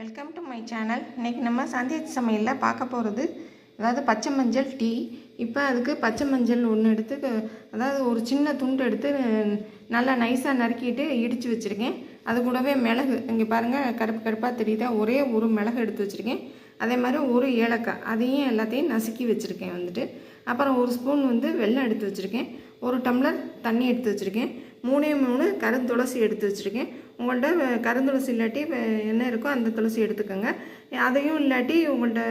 Welcome to my channel. இன்றைக்கி நம்ம சந்தியா சமையலில் பார்க்க போகிறது அதாவது பச்சை மஞ்சள் டீ. இப்போ அதுக்கு பச்சை மஞ்சள் ஒன்று எடுத்து அதாவது ஒரு சின்ன துண்டு எடுத்து நல்லா நைஸாக நறுக்கிட்டு இடித்து வச்சுருக்கேன். அது கூடவே மிளகு, இங்கே பாருங்கள் கருப்பு கருப்பாக தெரியுதா, ஒரே ஒரு மிளகு எடுத்து வச்சுருக்கேன். அதே மாதிரி ஒரு ஏலக்காய், அதையும் எல்லாத்தையும் நசுக்கி வச்சுருக்கேன். அப்புறம் ஒரு ஸ்பூன் வெல்லம் எடுத்து வச்சுருக்கேன். ஒரு டம்ளர் தண்ணி எடுத்து வச்சுருக்கேன். 3 கருந்துளசி எடுத்து வச்சுருக்கேன். உங்கள்கிட்ட கருந்துளசி இல்லாட்டி என்ன இருக்கோ அந்த துளசி எடுத்துக்கோங்க. அதையும் இல்லாட்டி உங்கள்கிட்ட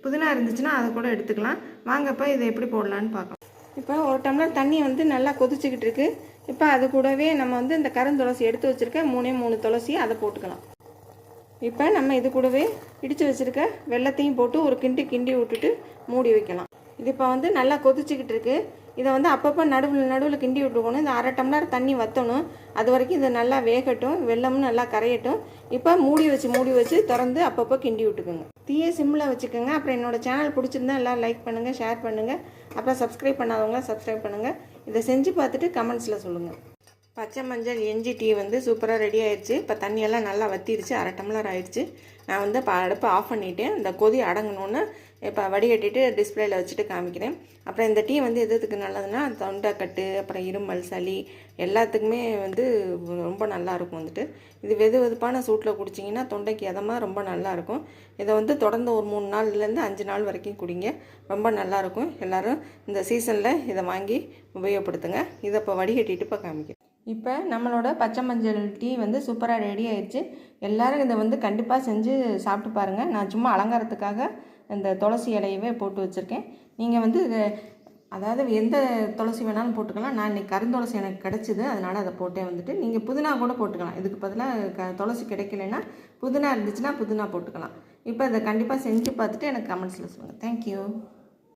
புதினா இருந்துச்சுன்னா அதை கூட எடுத்துக்கலாம். வாங்கப்போ இதை எப்படி போடலான்னு பார்க்கலாம். இப்போ ஒரு டம்ளர் தண்ணி நல்லா கொதிச்சுக்கிட்டு இருக்குது. இப்போ அது கூடவே நம்ம இந்த கருந்துளசி எடுத்து வச்சுருக்க 3 துளசி அதை போட்டுக்கலாம். இப்போ நம்ம இது கூடவே இடித்து வச்சுருக்க வெல்லத்தையும் போட்டு ஒரு கிண்டி விட்டுட்டு மூடி வைக்கலாம். இது இப்போ நல்லா கொதிச்சுக்கிட்டு இருக்குது. இதை அப்பப்போ நடுவில் கிண்டி விட்டுக்கணும். இந்த 1/2 டம்ளர் தண்ணி வற்றணும். அது வரைக்கும் இதை நல்லா வேகட்டும், வெல்லமும் நல்லா கரையட்டும். இப்போ மூடி வச்சு திறந்து அப்பப்போ கிண்டி விட்டுக்குங்க. தீயை சிம்மில் வச்சுக்கோங்க. அப்புறம் என்னோடய சேனல் பிடிச்சிருந்தா எல்லாம் லைக் பண்ணுங்கள், ஷேர் பண்ணுங்கள். அப்புறம் சப்ஸ்கிரைப் பண்ணாதவங்க சப்ஸ்கிரைப் பண்ணுங்கள். இதை செஞ்சு பார்த்துட்டு கமெண்ட்ஸில் சொல்லுங்கள். பச்சை மஞ்சள் இஞ்சி டீ சூப்பராக ரெடி ஆயிடுச்சு. இப்போ தண்ணியெல்லாம் நல்லா வற்றிடுச்சு. 1/2 டம்ளர் ஆயிடுச்சு. நான் இப்போ அடுப்பை ஆஃப் பண்ணிவிட்டேன். இந்த கொதி அடங்கணுன்னு இப்போ வடிகட்டிட்டு டிஸ்பிளேயில் வச்சுட்டு காமிக்கிறேன். அப்புறம் இந்த டீ எதுக்கு நல்லதுன்னா, தொண்டைக்கட்டு, அப்புறம் இருமல், சளி எல்லாத்துக்குமே ரொம்ப நல்லாயிருக்கும். இது வெதுப்பான சூட்டில் குடிச்சிங்கன்னா தொண்டைக்கு எதமாக ரொம்ப நல்லாயிருக்கும். இதை தொடர்ந்து ஒரு 3 நாள்லேருந்து 5 நாள் வரைக்கும் குடிங்க. ரொம்ப நல்லாயிருக்கும். எல்லோரும் இந்த சீசனில் இதை வாங்கி உபயோகப்படுத்துங்க. இதை இப்போ வடிகட்டிட்டு இப்போ காமிக்கிறேன். இப்போ நம்மளோட பச்சை மஞ்சள் டீ சூப்பராக ரெடி ஆயிடுச்சு. எல்லோரும் இதை கண்டிப்பாக செஞ்சு சாப்பிட்டு பாருங்கள். நான் சும்மா அலங்காரத்துக்காக இந்த துளசி இலையவே போட்டு வச்சுருக்கேன். நீங்கள் அதாவது எந்த துளசி வேணாலும் போட்டுக்கலாம். நான் இன்றைக்கி கருந்துளசி எனக்கு கிடச்சிது, அதனால் அதை போட்டேன். நீங்கள் புதினா கூட போட்டுக்கலாம். இதுக்கு பதிலாக துளசி கிடைக்கலன்னா புதினா இருந்துச்சுன்னா புதினா போட்டுக்கலாம். இப்போ இதை கண்டிப்பாக செஞ்சு பார்த்துட்டு எனக்கு கமெண்ட்ஸில் சொல்லுங்கள். தேங்க்யூ.